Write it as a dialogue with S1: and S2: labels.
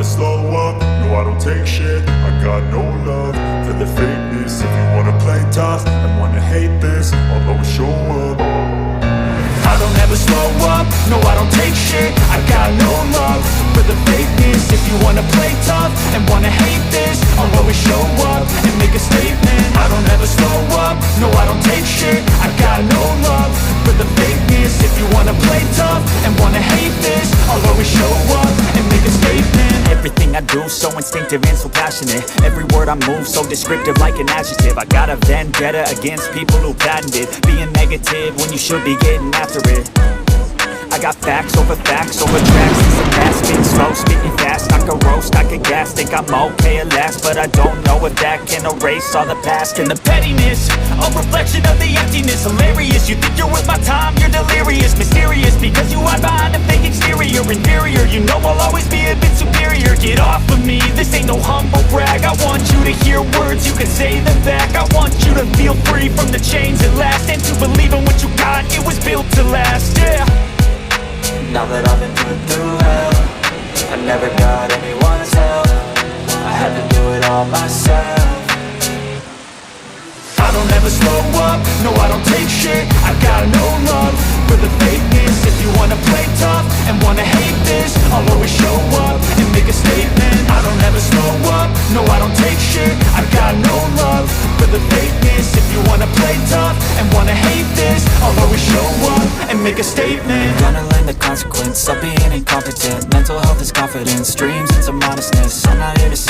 S1: never slow up, no I don't take shit. I got no love for the fakeness. If you wanna play tough and wanna hate this, I'll always show up.
S2: I don't ever slow up, no I don't take shit. I got no love for the fakeness. If you wanna play tough and wanna hate this, I'll always show up and make a statement. I don't ever slow up, no I don't take shit. I got no love for the fakeness. If you wanna play tough and wanna hate this, I'll always show up and make a statement.
S3: Everything I do so instinctive and so passionate. Every word I move so descriptive like an adjective. I got a vendetta against people who patented being negative when you should be getting after it. I got facts over tracks. This and that, spitting slow, spitting fast. I could roast, I could gas, think I'm okay at last, but I don't know if that can erase all the past. And the pettiness, a reflection of the emptiness. Hilarious, you think you're worth my time, you're delirious. Mysterious, because you hide behind a fake exterior. Inferior, you know I'll always be a bit superior. Get off of me, this ain't no humble brag. I want you to hear words, you can say them back. I want you to feel free from the chains at last, and to believe in what you got, it was built to last, yeah.
S4: Now that I've been through hell, I never got anyone's help. I had to do it all myself.
S2: I don't ever slow up, no I don't take shit. I got no love for the fakeness. If you wanna play tough and wanna hate this, I'll always show up and make a statement. I don't ever slow up, no I don't take shit. I got no love for the fakeness. If you wanna play tough and wanna hate this, I'll always show up and make a statement.
S4: Gonna learn the consequence of being incompetent. Mental health is confidence, dreams and some modestness. I'm not here to say